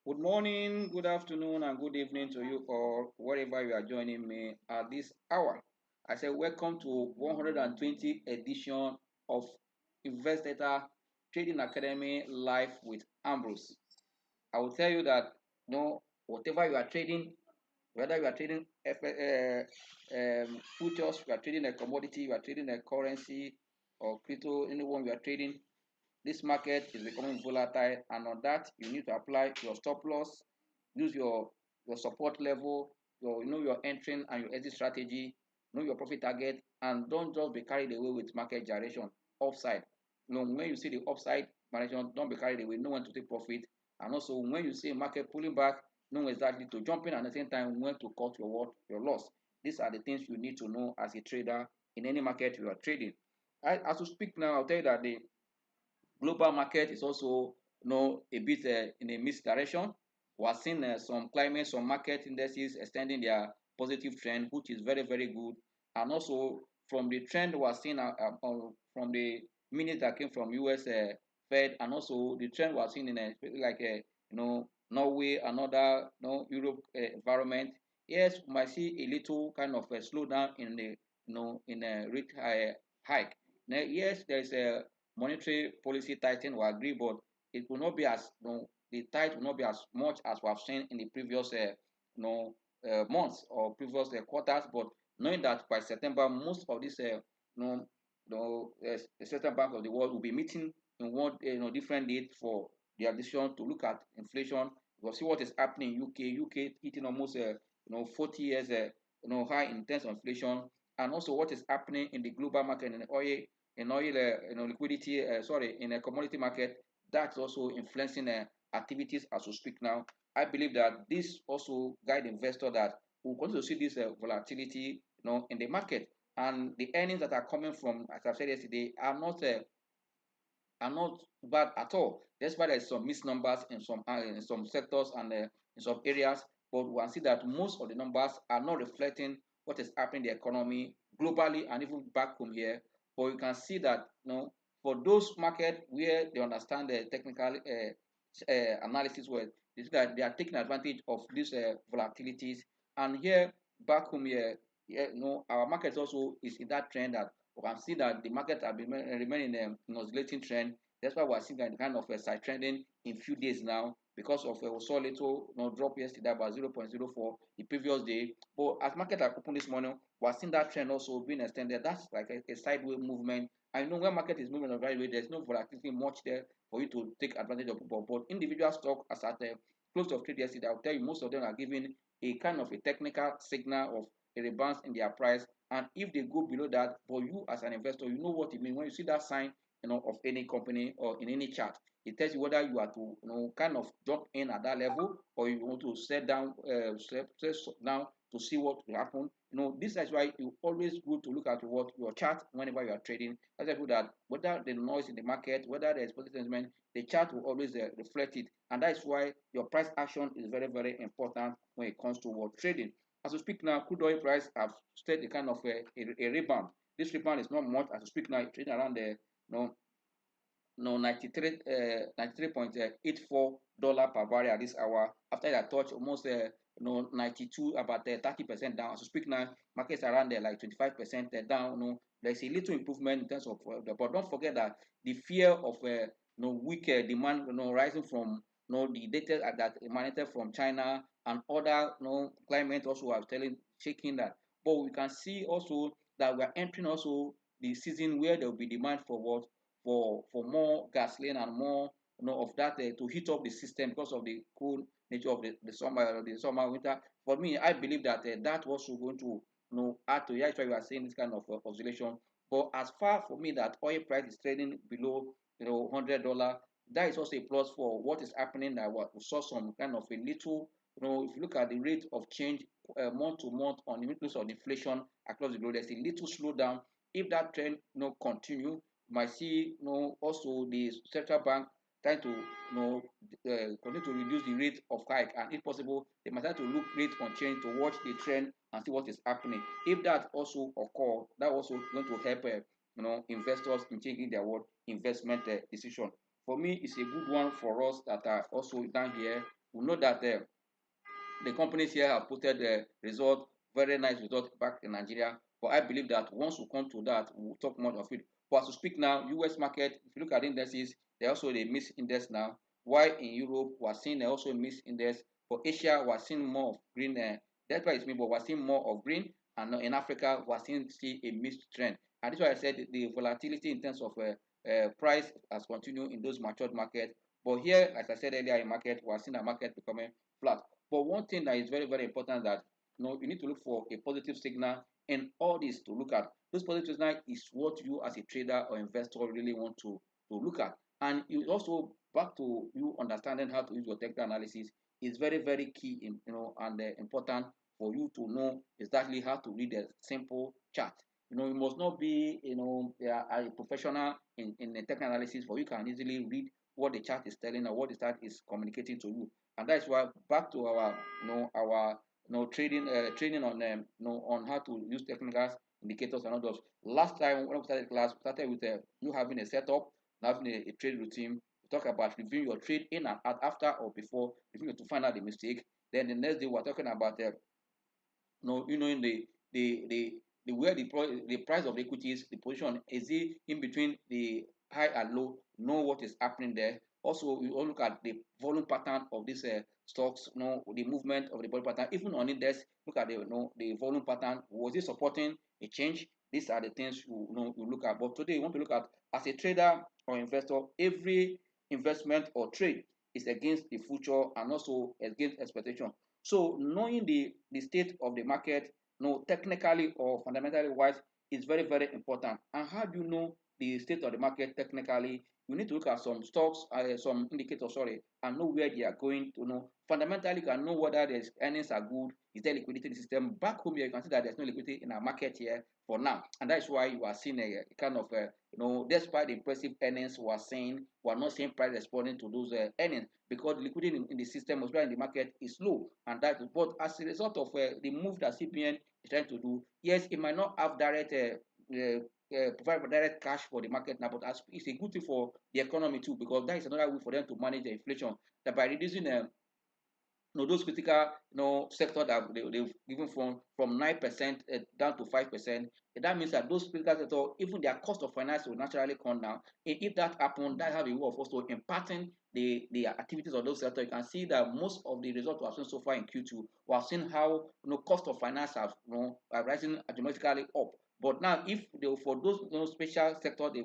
Good morning, good afternoon, and good evening to you all, wherever you are joining me at this hour. I say welcome to 120 edition of Investdata Trading Academy Live with Ambrose. I will tell you that whatever you are trading, whether you are trading futures, you are trading a commodity, you are trading a currency or crypto, anyone you are trading, this market is becoming volatile, and on that you need to apply your stop loss, use your support level, your entering and your exit strategy, know your profit target, and don't just be carried away with market gyration upside. When you see the upside direction, don't be carried away, know when to take profit, and also when you see market pulling back, know exactly to jump in, and at the same time when to cut your loss. These are the things you need to know as a trader in any market you are trading. As we speak now, I'll tell you that the global market is also a bit in a misdirection. We are seeing some climate, some market indices extending their positive trend, which is very, very good. And also from the trend we are seeing from the minutes that came from US Fed, and also the trend we are seeing in like Norway and other Europe environment. Yes, we might see a little kind of a slowdown in the in a rate hike. Now, yes, there is a monetary policy tightening, we agree, but it will not be as the tight will not be as much as we have seen in the previous months or previous quarters. But knowing that by September, most of these the central bank of the world will be meeting in one different date for their decision to look at inflation. We'll see what is happening in UK. UK hitting almost 40 years high in terms of inflation, and also what is happening in the global market in oil liquidity, sorry, in a commodity market. That's also influencing activities as we speak now. I believe that this also guide investor that we continue to see this volatility in the market, and the earnings that are coming from, as I said yesterday, are not bad at all. Despite there's some missed numbers in some sectors and in some areas, but we can see that most of the numbers are not reflecting what is happening in the economy globally and even back home here. But you can see that for those markets where they understand the technical analysis well, they see that they are taking advantage of these volatilities. And here back home here, our market also is in that trend that we can see that the market have been remaining in oscillating trend. That's why we're seeing that kind of a side trending in few days now because of we saw a little drop yesterday about 0.04 the previous day. But as market are open this morning, we're seeing that trend also being extended. That's like a sideways movement. I know when market is moving on the right way, there's no volatility much there for you to take advantage of people. But individual stock as at close of trade yesterday, I'll tell you most of them are giving a kind of a technical signal of a rebound in their price. And if they go below that, but you as an investor, you know what it means when you see that sign, of any company or in any chart. It tells you whether you are to, kind of jump in at that level or you want to set down, set down to see what will happen. This is why you always good to look at what your chart whenever you are trading. As I put that, whether the noise in the market, whether there is positive sentiment, the chart will always reflect it, and that is why your price action is very, very important when it comes to what trading. As we speak now, crude oil price have stayed a kind of a rebound. This rebound is not much as we speak now, trading around the no no 93.84 dollar per barrel at this hour after that touch almost 92, about 30% down. As we speak now, markets around there like 25% down. There's a little improvement in terms of but don't forget that the fear of weak demand rising from the data that emanated from China and other climate also are telling shaking that. But we can see also that we are entering also the season where there will be demand for what for more gasoline and more of that to heat up the system because of the cool nature of the summer winter. For me, I believe that that also going to add to. That's why we are seeing this kind of oscillation. But as far for me that oil price is trading below $100, that is also a plus for what is happening. That what we saw some kind of a little, if you look at the rate of change month to month on the increase of inflation across the globe, there's a little slowdown. If that trend continue, might see also the central bank trying to continue to reduce the rate of hike, and if possible they might try to look rate on change to watch the trend and see what is happening. If that also occur, that also going to help investors in taking their what investment decision. For me, it's a good one for us that are also down here we know that the companies here have put the result, very nice result back in Nigeria. But I believe that once we come to that, we'll talk more of it. But as we speak now, US market, if you look at indices, they also they miss index now. While in Europe, we're seeing also a miss index. For Asia, we're seeing more of green. That's why it's me, but we're seeing more of green. And in Africa, we're seeing still a mixed trend. And that's why I said the volatility in terms of price has continued in those matured markets. But here, as I said earlier, in market, we're seeing the market becoming flat. But one thing that is very, very important that you need to look for a positive signal and all this to look at. This positive signal is what you as a trader or investor really want to look at. And it also back to you understanding how to use your technical analysis is very, very key in, and important for you to know exactly how to read a simple chart. You must not be, a professional in the technical analysis, but you can easily read what the chart is telling or what the chart is communicating to you. And that's why back to our our training on on how to use technical indicators and others. Last time when we started class, we started with you having a setup, having a trade routine. We talk about reviewing your trade in and out, after or before, reviewing to find out the mistake. Then the next day we're talking about in the where the price of the equities, the position is it in between the high and low, know what is happening there. Also, we all look at the volume pattern of these stocks, the movement of the volume pattern. Even on index, look at the volume pattern. Was it supporting a change? These are the things you look at. But today, you want to look at as a trader or investor, every investment or trade is against the future and also against expectation. So knowing the state of the market, technically or fundamentally wise, is very, very important. And how do you know the state of the market technically? You need to look at some stocks, some indicators, sorry, and know where they are going to know. Fundamentally, you can know whether there's earnings are good, is there liquidity in the system. Back home here, you can see that there's no liquidity in our market here for now. And that's why you are seeing a kind of, despite the impressive earnings we're not seeing price responding to those earnings because the liquidity in the system, as well in the market, is low. And that, but as a result of the move that CBN is trying to do, yes, it might not have direct provide direct cash for the market now, but as it's a good thing for the economy too, because that is another way for them to manage the inflation. That by reducing those critical sector that they've given from 9% down to 5%, that means that those critical sector, even their cost of finance will naturally come down. And if that happens, that have a way of also impacting the activities of those sector. You can see that most of the results we have seen so far in Q2, we have seen how cost of finance have are rising dramatically up. But now, if they, for those special sector, they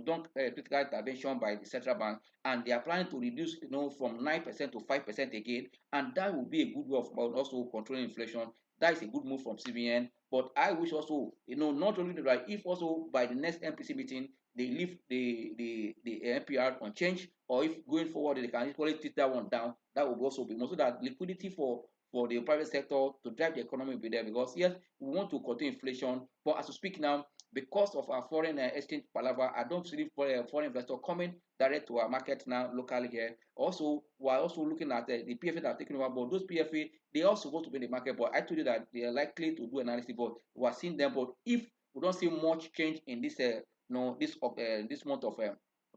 done critical intervention by the central bank, and they are planning to reduce from 9% to 5% again, and that will be a good way of also controlling inflation. That is a good move from CBN. But I wish also, not only that, if also by the next MPC meeting they leave the NPR on change, or if going forward they can equally take that one down, that will also be more so that liquidity for the private sector to drive the economy will be there. Because yes, we want to contain inflation, but as we speak now, because of our foreign exchange palaver, I don't see foreign investor coming direct to our market now locally here. Also, we're also looking at the PFA that are taking over, but those PFA, they are supposed to be in the market, but I told you that they are likely to do analysis, but we're seeing them. But if we don't see much change in this, this month of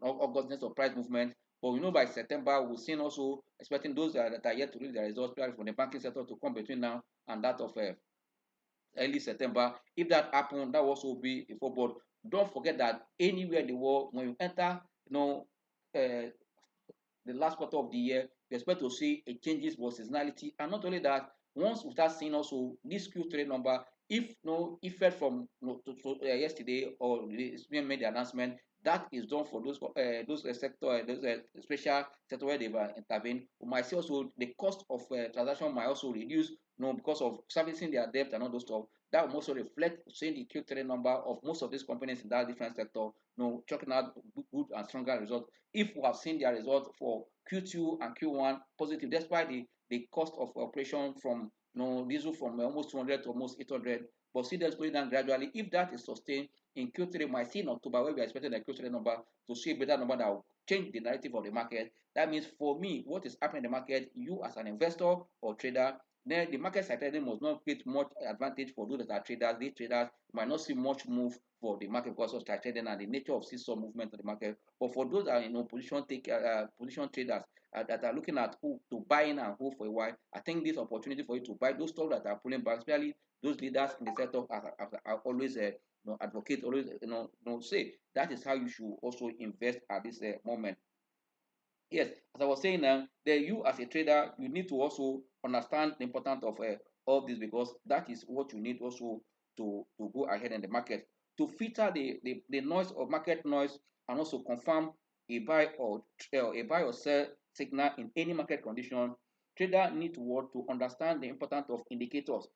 August of price movement, but by September, we'll see also expecting those that are yet to read the results, from the banking sector to come between now and that of early September. If that happens, that will also be a forward. Don't forget that anywhere in the world, when you enter, uh, the last quarter of the year, we expect to see a changes for seasonality. And not only that, once we start seeing also this Q3 number, if no effect from yesterday or the made the announcement, that is done for those sector, those special sector where they've intervened. We might see also the cost of transaction might also reduce, because of servicing their debt and all those stuff. That will also reflect seeing the Q3 number of most of these companies in that different sector, checking out good and stronger results. If we have seen their result for Q2 and Q1 positive, despite the cost of operation from diesel from almost 200 to almost 800, but see them slowing down gradually. If that is sustained in Q3, we might see in October where we are expecting the Q3 number to see a better number that will change the narrative of the market. That means for me, what is happening in the market, you as an investor or trader, then the market side trading must not create much advantage for those that are traders. These traders might not see much move for the market because of side trading and the nature of seesaw movement of the market. But for those that are position traders that are looking at who to buy in and hold for a while, I think this opportunity for you to buy those stocks that are pulling back, especially those leaders in the sector are always advocate, always say that is how you should also invest at this moment. Yes, as I was saying now, then you as a trader, you need to also understand the importance of all this, because that is what you need also to go ahead in the market to filter the noise of market noise, and also confirm a buy or sell signal in any market condition. Trader need to work to understand the importance of indicators.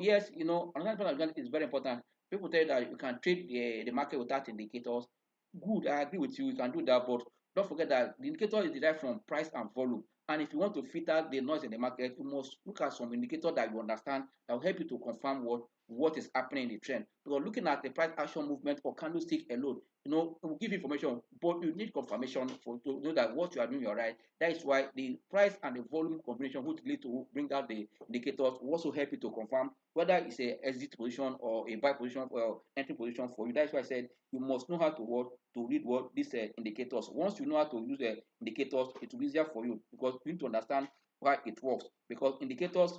Yes, another part of that is very important. People tell you that you can trade the market without indicators. Good, I agree with you. You can do that, but don't forget that the indicator is derived from price and volume. And if you want to filter the noise in the market, you must look at some indicator that you understand that will help you to confirm what is happening in the trend. Because looking at the price action movement or candlestick alone, it will give information, but you need confirmation to know that what you are doing, you're right. That is why the price and the volume combination, which lead to bring out the indicators, will also help you to confirm whether it's a exit position or a buy position or entry position for you. That's why I said you must know how to read what these indicators. Once you know how to use the indicators, it will be easier for you, because you need to understand why it works. Because indicators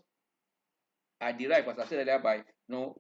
are derived, as I said earlier, by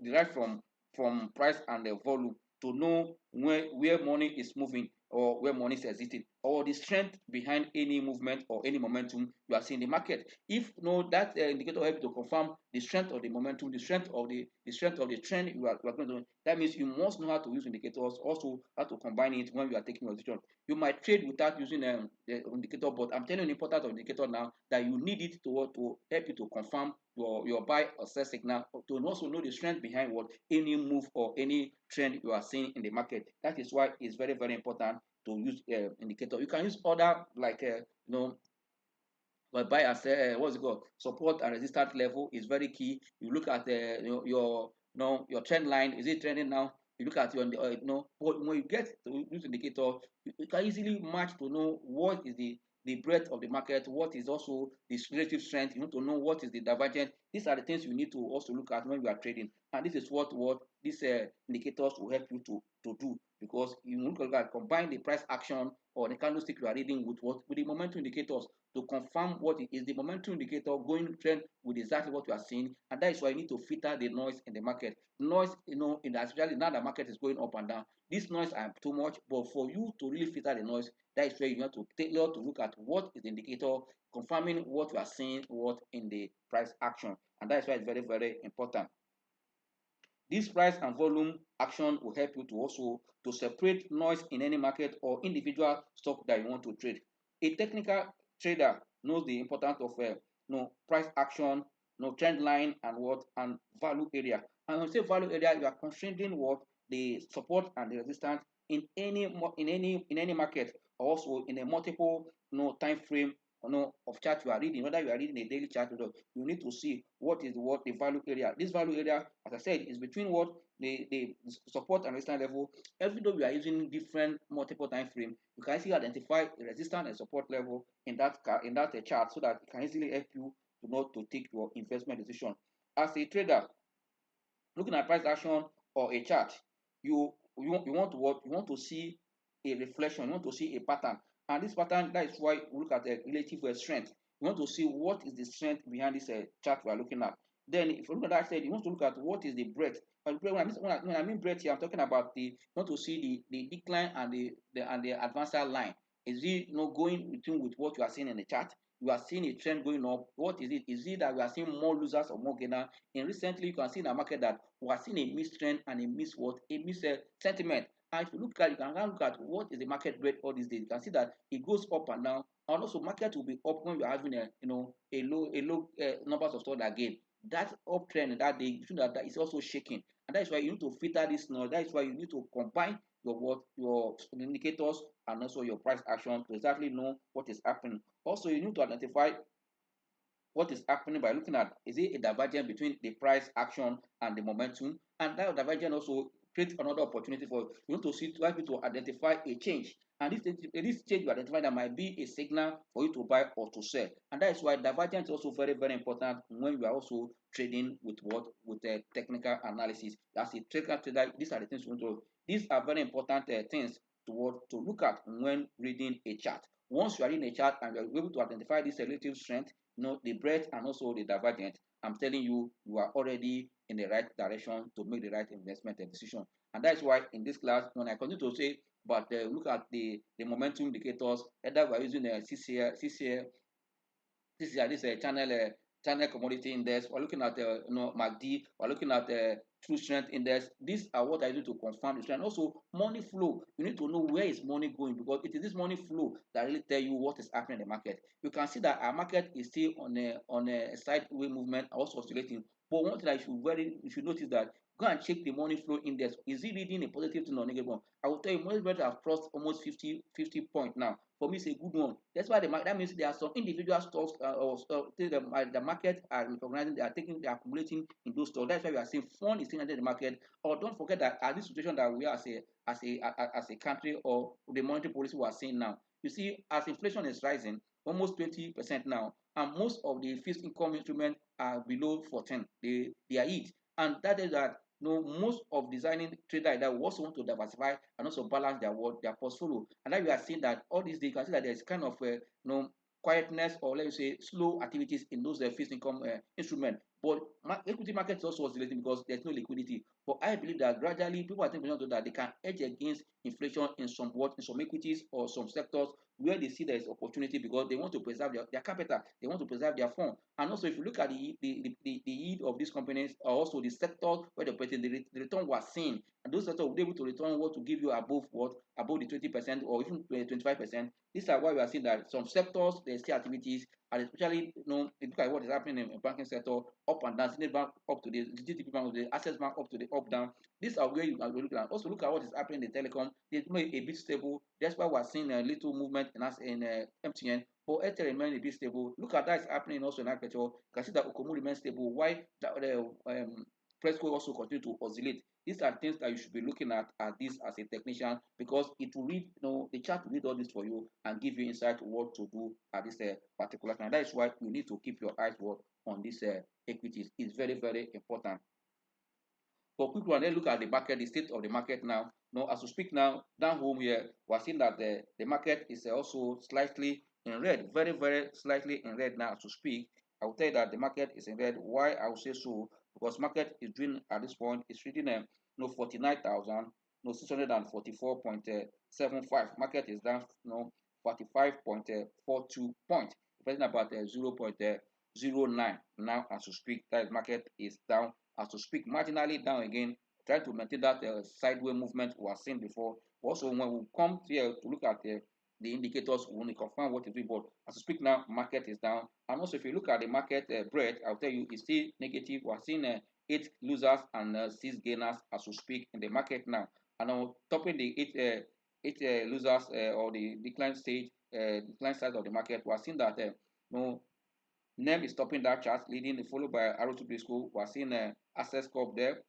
derived from price and the volume, to know where money is moving or where money is exiting, or the strength behind any movement or any momentum you are seeing in the market. If that indicator helps to confirm the strength of the momentum, the strength of the trend you are going to. That means you must know how to use indicators, also how to combine it when you are taking your decision. You might trade without using the indicator, but I'm telling you the importance of indicator now, that you need it to help you to confirm your buy or sell signal, to also know the strength behind what any move or any trend you are seeing in the market. That is why it's very, very important to use indicator. You can use other, like but buy and sell, what's it called, support and resistance level is very key. You look at your trend line. Is it trending now? You look at your but when you get to use indicator, you can easily match to know what is the breadth of the market, what is also the relative strength. You need to know what is the divergence. These are the things you need to also look at when you are trading, and this is what these indicators will help you to do, because you look at combine the price action or the candlestick you are reading with the momentum indicators, to confirm what it is the momentum indicator going trend with exactly what you are seeing. And that is why you need to filter the noise in the market. Noise, especially now the market is going up and down. This noise are too much, but for you to really filter the noise, that is where you have to tailor to look at what is the indicator, confirming what you are seeing, what in the price action. And that is why it's very, very important. This price and volume action will help you to also to separate noise in any market or individual stock that you want to trade. A technical trader knows the importance of price action, trend line, and value area. And when you say value area, you are considering what the support and the resistance in any market, also in a multiple time frame of chart you are reading, whether you are reading a daily chart or not. You need to see what the value area. This value area, as I said, is between what the support and resistance level. Even though we are using different multiple time frame, you can easily identify the resistance and support level in that chart, so that it can easily help you to take your investment decision. As a trader, looking at price action or a chart, you want to what? You want to see a reflection, you want to see a pattern. And this pattern, that is why we look at the relative strength. You want to see what is the strength behind this chart we are looking at. Then if you look at that side, you want to look at what is the breadth. When I mean breadth here, I'm talking about you want to see the decline and the advanced line. Is it going between with what you are seeing in the chart? You are seeing a trend going up. What is it? Is it that we are seeing more losers or more gainers? And recently, you can see in the market that we are seeing a mixed trend and a mixed what? A mixed sentiment. And if you can now look at what is the market rate all these days. You can see that it goes up and down. And also, market will be up when we are having a low numbers of stocks again. That uptrend that day, you see that is also shaking, and that is why you need to filter this noise. That is why you need to combine your indicators and also your price action to exactly know what is happening. Also, you need to identify what is happening by looking at, is it a divergence between the price action and the momentum, and that divergence also create another opportunity for you to see to help you to identify a change. And this change you identify that might be a signal for you to buy or to sell. And that is why divergence is also very, very important when you are also trading with what with technical analysis. As a technical trader, these are the things you want to. These are very important things to look at when reading a chart. Once you are in a chart and you are able to identify this relative strength, the breadth and also the divergence, I'm telling you, you are already in the right direction to make the right investment decision. And that's why in this class, when I continue to say, but look at the momentum indicators, either by using a CCL, this channel commodity index. We're looking at MACD. We're looking at true strength index. These are what I do to confirm the trend. Also, money flow. You need to know where is money going because it is this money flow that really tell you what is happening in the market. You can see that our market is still on a sideways movement, also oscillating. But one thing that you should notice that go and check the money flow index. Is it reading a positive thing or negative one? I will tell you, most better have crossed almost 50 point now. For me, it's a good one. That's why that means there are some individual stocks or things that the market are recognizing, they are accumulating in those stocks. That's why we are saying fund is still entering the market. Or don't forget that at this situation that we are as a country or the monetary policy we are seeing now. You see, as inflation is rising, almost 20% now, and most of the fixed income instruments are below 14. They are it, and that is that most of designing trader that also want to diversify and also balance their portfolio. And now we are seeing that all these days you can see that there's kind of quietness or let me say slow activities in those fixed income instruments. But equity market is also oscillating because there's no liquidity. But I believe that gradually people are thinking that they can edge against inflation in some equities or some sectors where they see there is opportunity because they want to preserve their capital, they want to preserve their fund. And also, if you look at the yield of these companies, or also the sector where they're operating, the return we're seeing, and those sectors will be able to return what to give you above the 20% or even 25%. These are why we are seeing that some sectors there's still activities, and especially you look at what is happening in the banking sector, up and down, Zenith Bank up to the GTP Bank, the Access Bank up to the up down. These are where you can look at. Also look at what is happening in the telecom. There's a bit stable. That's why we're seeing a little movement in us in MTN. But Airtel remains a bit stable. Look at that is happening also in agriculture. You can see that Okomu remains stable. Why the Presco also continue to oscillate. These are things that you should be looking at this as a technician because it will read, the chart will read all this for you and give you insight to what to do at this particular time. That is why you need to keep your eyes on these equities. It's very, very important. For quick one, let's look at the market, the state of the market now. Now, as we speak now, down home here, we're seeing that the market is also slightly in red, very, very slightly in red now as we speak. I will tell you that the market is in red. Why I will say so? Because market is doing at this point, it's reading 49,000, 644.75. Market is down 45.42 points, depending about 0.09 now as we speak. That is market is down as to speak, marginally down again, trying to maintain that sideways movement we were seeing before. Also, when we come here to look at the indicators, we want to confirm what is doing. But as to speak now, market is down. And also, if you look at the market breadth, I'll tell you it's still negative. We're seeing 8 losers and 6 gainers as we speak in the market now. And now, topping the losers or the decline stage, decline side of the market, we're seeing that no NEM is topping that chart, leading, followed by Arrow to School. We're seeing Access Corp there,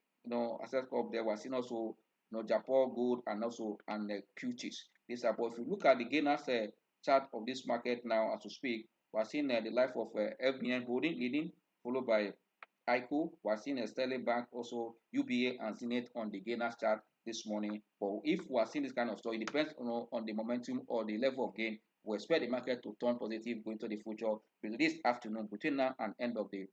Access Corp there. We're seeing also, Japan Gold and also QTs. These are, but if you look at the gainers chart of this market now as we speak, we're seeing the life of FBN Holding leading, followed by ICO. We're seeing Sterling Bank, also UBA and Zenith on the gainers chart this morning. But if we're seeing this kind of story, it depends on the momentum or the level of gain. We expect the market to turn positive going to the future. But this afternoon, between now and end of the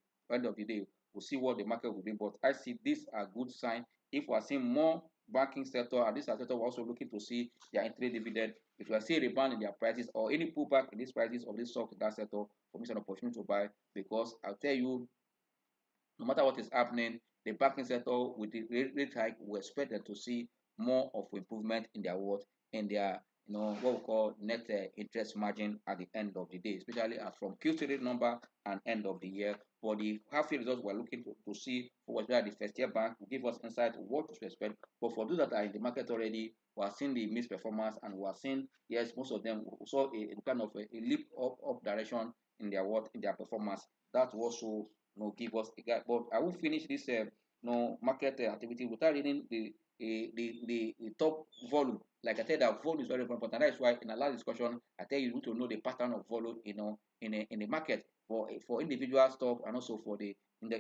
day, we'll see what the market will bring. But I see this a good sign. If we are seeing more banking sector, and this sector we're also looking to see their interim dividend. If we are seeing a rebound in their prices or any pullback in these prices of this stock in that sector, for me, it's an opportunity to buy because I'll tell you, no matter what is happening, the banking sector with the rate hike, we expect them to see more of improvement in their what we call net interest margin at the end of the day, especially as from Q3 number and end of the year. For the half year results, we're looking to see whether the first year bank will give us insight of what to expect. But for those that are in the market already, we are seeing the missed performance and we are seeing, yes, most of them saw a kind of a leap up direction in their performance. That will also give us a guide. But I will finish this market activity without reading the top volume. Like I said, that volume is very important. That is why in the last discussion, I tell you need to know the pattern of volume, in the market for individual stock and also for the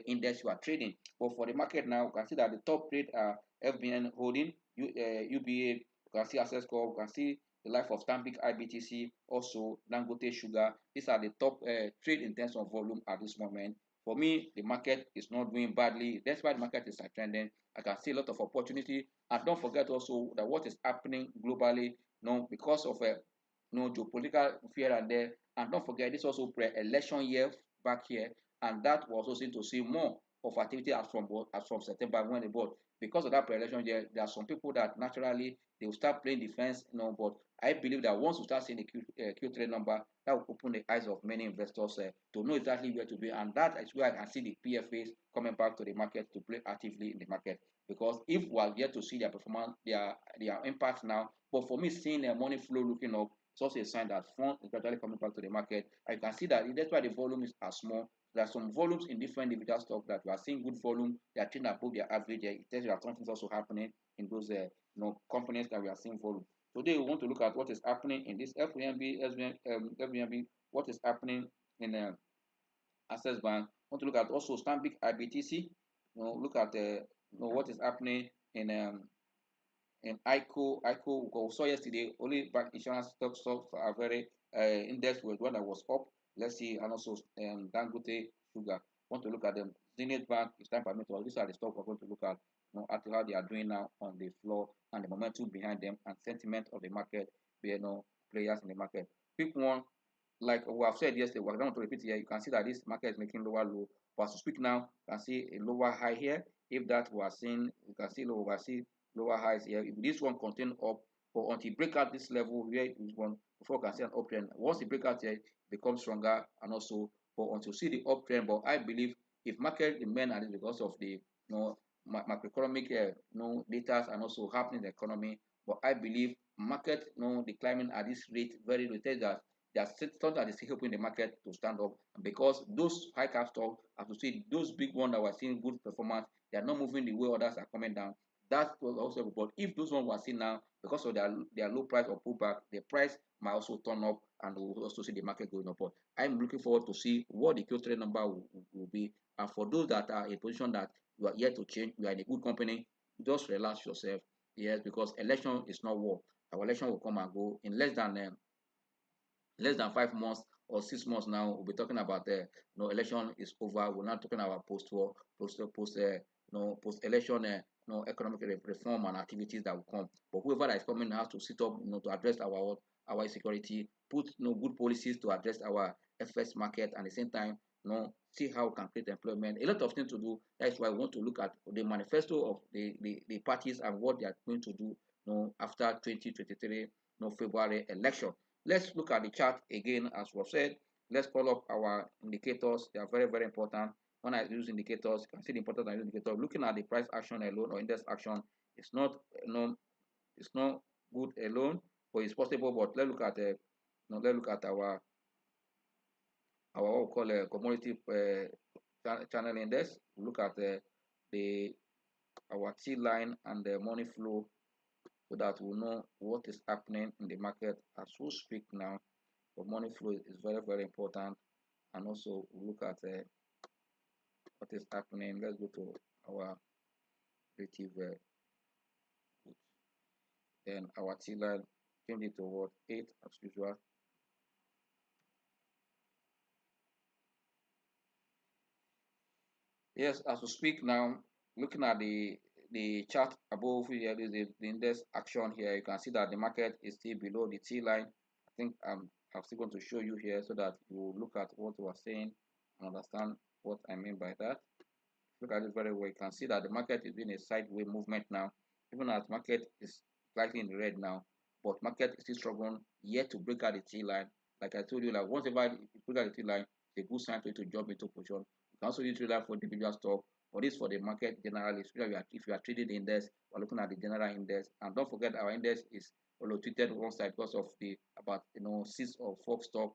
index you are trading. But for the market now, you can see that the top trade are FBN Holding, UBA. You can see Access Corp. You can see the life of Stanbic IBTC, also Dangote Sugar. These are the top trade in terms of volume at this moment. For me, the market is not doing badly. That's why the market is trending. I can see a lot of opportunity. And don't forget also that what is happening globally, because of geopolitical fear and there. And don't forget, this also pre-election year back here, and that was also seen to see more of activity as from September when they bought. Because of that pre-election year, there are some people that naturally they will start playing defense, but I believe that once we start seeing the Q3 number, that will open the eyes of many investors to know exactly where to be, and that is where I can see the PFAs coming back to the market to play actively in the market. Because if we are yet to see their performance, their impact now, but for me, seeing their money flow looking up, it's also a sign that funds is gradually coming back to the market. I can see that that's why the volumes are small. There are some volumes in different individual stocks that we are seeing good volume. They are trading above their average. It tells you that something's also happening in those companies that we are seeing volume. Today we want to look at what is happening in this FBNB, FBNB, what is happening in Access Bank. Want to look at also Stanbic IBTC. Look at what is happening in ICO. We saw yesterday only bank insurance stocks are very index was one that was up. Let's see, and also Dangote Sugar. Want to look at them. Zenith Bank is time permit. These are the stocks we're going to look at. At how they are doing now on the floor and the momentum behind them and sentiment of the market. Players in the market. Pick one, like we have said yesterday. We're going to repeat here. You can see that this market is making lower low. But as we speak now, you can see a lower high here. If that we are seeing, you can see lower highs here. If this one continue up, or until break out this level here, this one before we can see an uptrend. Once it break out here, it becomes stronger, and also for until see the uptrend. But I believe if market remain at it because of the macroeconomic data and also happening in the economy, but I believe market declining at this rate very low. That they are thought that is helping the market to stand up because those high cap stocks, as you see, those big ones that were seeing good performance, they are not moving the way others are coming down. That was also, but if those ones were seen now because of their low price or pullback, the price might also turn up and we'll also see the market going up. But I'm looking forward to see what the Q3 number will be. And for those that are in a position that you are yet to change, you are in a good company, just relax yourself. Yes, because election is not war. Our election will come and go in less than 5 months or 6 months. Now we'll be talking about the election is over. We're not talking about post-war, post election economic reform and activities that will come. But whoever that is coming has to sit up to address our security, put good policies to address our FS market, and at the same time see how we can create employment. A lot of things to do. That's why we want to look at the manifesto of the parties and what they are going to do after 2023 February election. Let's look at the chart again as we have said. Let's call up our indicators. They are very, very important. When I use indicators, you can see the importance of indicator. Looking at the price action alone or index action, it's not it's not good alone, but it's possible. But let's look at our what we call a commodity channel index. We look at the our T line and the money flow so that we know what is happening in the market as we speak now. The money flow is very, very important, and also we look at what is happening. Let's go to our relative then our T line, change it to what 8 as usual. Yes, as we speak now, looking at the chart above here, is the index action here. You can see that the market is still below the T line. I think I'm still going to show you here so that you look at what we are saying and understand what I mean by that. Look at it very well. You can see that the market is doing a sideways movement now, even as market is slightly in the red now, but market is still struggling yet to break out the T line. Like I told you, like once ever you break out the T line, it's a good sign for you to jump into position. You can also use that for individual stock, or this for the market generally. If you are trading the index, we're looking at the general index, and don't forget our index is treated one side because of the about 5 stock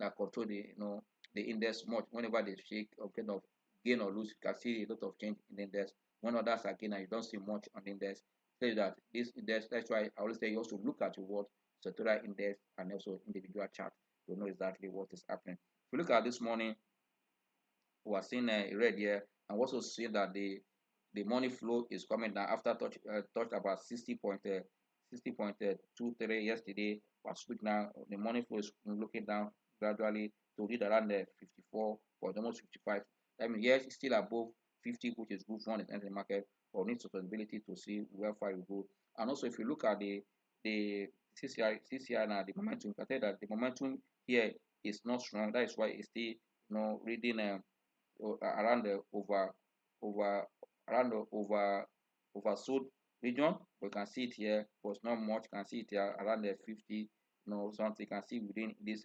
that control the index much whenever they shake or kind of gain or lose. You can see a lot of change in the index. When others are gaining, you don't see much on the index. Tell you that this index, that's why I always say you also look at your what sectoral index and also individual chart to know exactly what is happening. If you look at this morning, we are seeing a red here, and also seeing that the money flow is coming down after touched about 60.23 yesterday. Was quick now. The money flow is looking down gradually to read around the 54 or almost 55. I mean, yes, it's still above 50, which is good for the market, but needs sustainability to see where far you go. And also, if you look at the CCI now, the momentum, I tell that the momentum here is not strong. That is why it's still reading around the over around the oversold region. We can see it here, but it's not much. You can see it here around the 50, something. You can see within this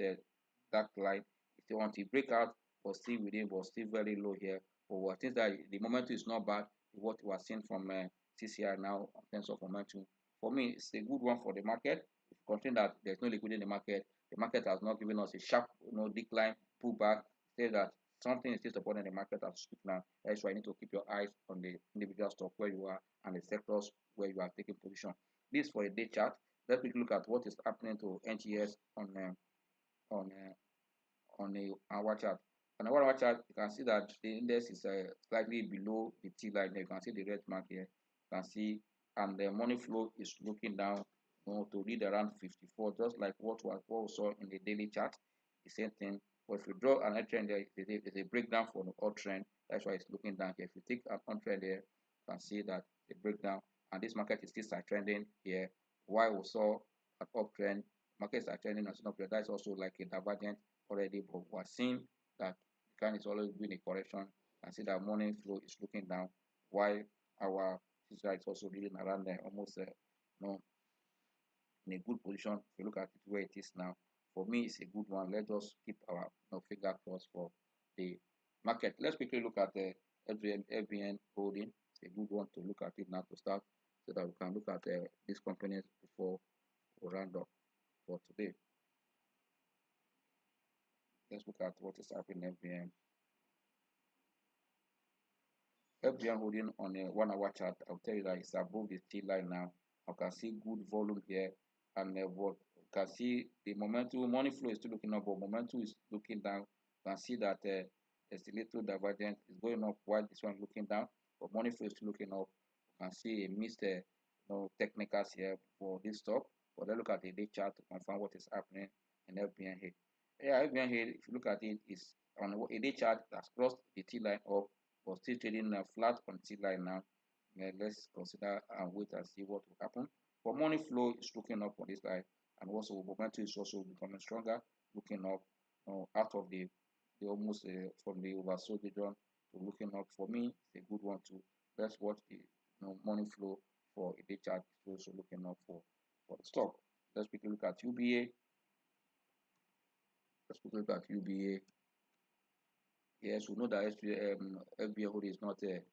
dark line. If you want to break out, but still within, but still very low here. But I think that the momentum is not bad. What we are seeing from CCR now in terms of momentum, for me, it's a good one for the market. Considering that there's no liquidity in the market has not given us a sharp, decline, pullback. Say that something is still supporting the market as speak now. That's why you need to keep your eyes on the individual stock where you are and the sectors where you are taking position. This for a day chart. Let's quickly look at what is happening to NGS on on a hour chart. On a 1 hour chart, you can see that the index is slightly below the T line. You can see the red mark here. You can see, and the money flow is looking down, to read around 54, just like what we saw in the daily chart. The same thing. But if you draw an uptrend there, there's a breakdown for the uptrend. That's why it's looking down here. If you take an uptrend there, you can see that the breakdown, and this market is still side trending here. While we saw an uptrend, markets are trending as an uptrend. That's also like a divergent already, but we're seeing that the kind is always doing a correction and see that money flow is looking down while our CCI is also reading around there almost in a good position. If you look at it where it is now, for me it's a good one. Let's just keep our finger crossed for the market. Let's quickly look at the FBN holding. It's a good one to look at it now to start so that we can look at these companies before we round up for today. Let's look at what is happening in FBN. FBN holding on a 1 hour chart. I'll tell you that it's above the T line now. I can see good volume here, and what you can see the momentum, money flow is still looking up, but momentum is looking down. You can see that there's a little divergence. It's going up while this one is looking down, but money flow is still looking up. You can see a missed technicals here for this stock. But let's look at the day chart to confirm what is happening in FBN here. Yeah, FBN here, if you look at it, is on a day chart that's crossed the T line up, but still trading flat on T line now. Let's consider and wait and see what will happen. But money flow is looking up on this line, and also momentum is also becoming stronger, looking up out of the almost from the oversold region to looking up. For me, it's a good one too. Let's watch the money flow for a day chart is also looking up for the stock. Let's quickly look at UBA. Let's quickly look at UBA. Yes, we know that FBA holding is not an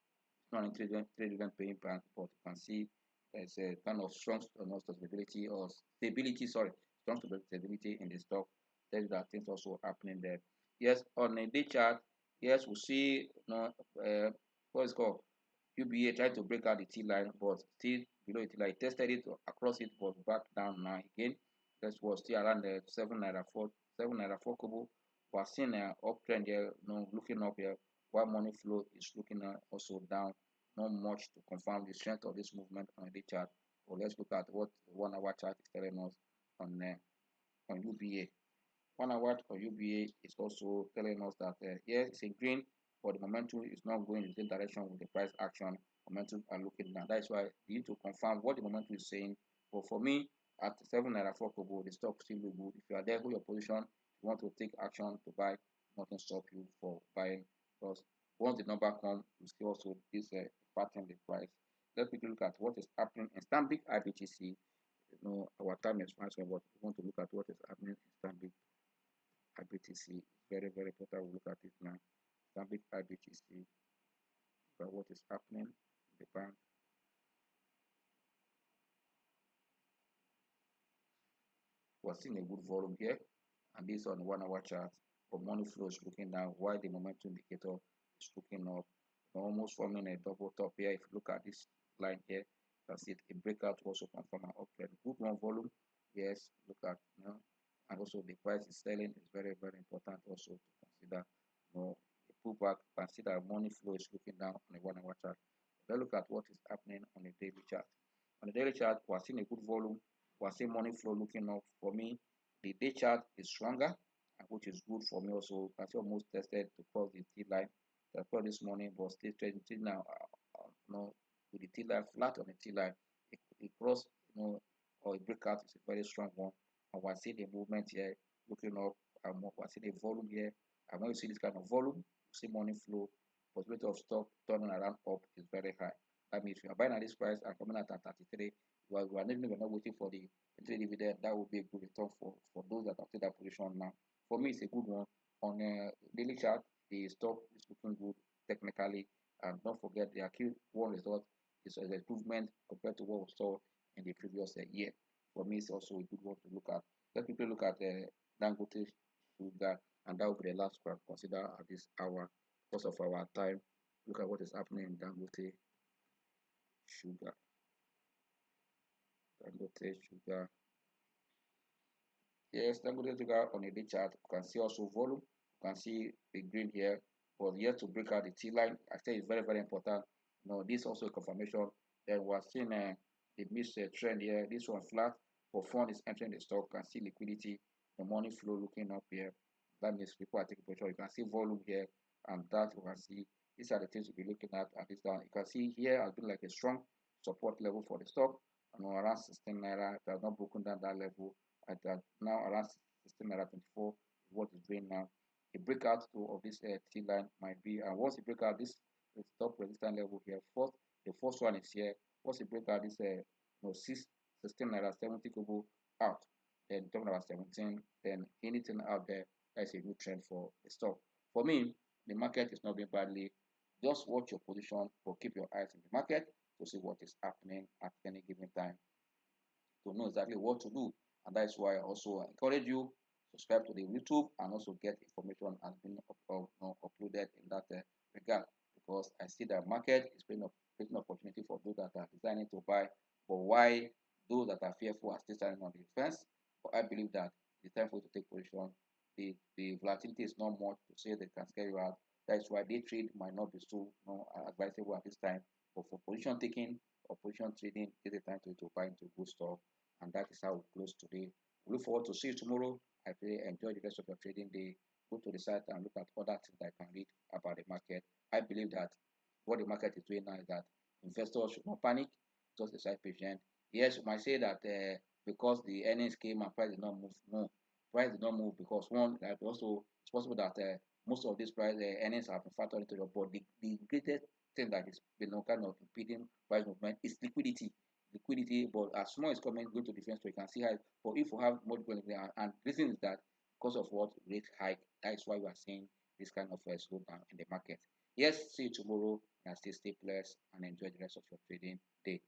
trade paying plan, but you can see there's a kind of strong stability or stability, sorry, strong stability in the stock. Tell you that things also happening there. Yes, on a day chart, yes, we see what is called UBA trying to break out the T line, but still below the T line. Tested it across it, but back down now again. That was still around the 7 naira 4 kobo. We're seeing an uptrend here, looking up here, while money flow is looking also down. Not much to confirm the strength of this movement on the chart. But let's look at what the 1 hour chart is telling us on UBA. 1 hour on UBA is also telling us that here it's a green, but the momentum is not going in the same direction with the price action. Momentum are looking down. That's why you need to confirm what the momentum is saying. But for me, at 7 naira 4 kobo, the stock still look good. If you are there, hold your position. If you want to take action to buy, nothing stop you for buying, because once the number comes, you see also this pattern the price. Let's quickly look at what is happening in Stanbic IBTC. Our time is fast, but we want to look at what is happening in Stanbic IBTC. Very, very important. We'll look at it now. Stanbic IBTC. But what is happening in the bank. We're seeing a good volume here, and this on 1 hour chart. But money flow is looking down while the momentum indicator is looking up, almost forming a double top here. If you look at this line here, you can see a breakout also confirm an uptrend. Good one volume, yes. Look at and also the price is selling is very important also to consider. A pullback, consider money flow is looking down on the 1 hour chart. Let's look at what is happening on the daily chart. On the daily chart, we're seeing a good volume. We're seeing money flow looking up. For me, the day chart is stronger, which is good for me also. I see almost tested to cross the T line. I saw this morning, but still trading till now. With the T line flat on the T line, it cross, or a breakout is a very strong one. And we're seeing the movement here looking up. We're seeing the volume here. And when you see this kind of volume, you see money flow. Possibility of stock turning around up is very high. That means if you are buying at this price and coming out at 33, we're not waiting for the entry dividend. That would be a good return for those that have taken that position now. For me, it's a good one. On a daily chart, the stock is looking good technically. And don't forget the Q1 result is an improvement compared to what we saw in the previous year. For me, it's also a good one to look at. Let's quickly look at Dangote Sugar, and that will be the last one consider at this hour because of our time. Look at what is happening in Dangote Sugar. Dangote Sugar. Yes, Dangote Sugar on a day chart. You can see also volume. You can see the green here, but yet to break out the T line. I say it's very important. This also a confirmation. Then we're seeing the missed trend here. This one flat, but fund is entering the stock. You can see liquidity, the money flow looking up here. That means people are taking position. You can see volume here, and that you can see. These are the things you'll be looking at this down. You can see here has been like a strong support level for the stock. Around 16 naira. It has not broken down that level. At now around 16 naira 24 is what is doing now. A breakout of this T line might be, and once you break out this top resistance level here, the first one is here. Once you break out this 16 naira 70 kobo out, then talking about 17, then anything out there, that's a good trend for the stock. For me, the market is not being badly. Just watch your position, or keep your eyes in the market to see what is happening at any given time, to know exactly what to do. And that is why I also encourage you subscribe to the YouTube and also get information has been uploaded in that regard, because I see that market is creating opportunity for those that are designing to buy, but why those that are fearful are still standing on the fence. But I believe that it's time for you to take position. The volatility is not much to say they can scare you out. That is why day trade might not be so advisable at this time. But for position taking or position trading, it's the time to buy into good stock. And that is how we close today. We look forward to see you tomorrow. I pray enjoy the rest of your trading day. Go to the site and look at other things that I can read about the market. I believe that what the market is doing now is that investors should not panic, just decide patient. Yes, you might say that because the earnings came and price did not move. No, price did not move because one, that also it's possible that most of these price earnings have been factored into your board. The greatest thing that is been kind of impeding price movement is liquidity, but as small is coming going to defense, so you can see how. But if you have multiple and the reason is that because of what rate hike, that is why we are seeing this kind of slowdown in the market. Yes, see you tomorrow and stay blessed and enjoy the rest of your trading day.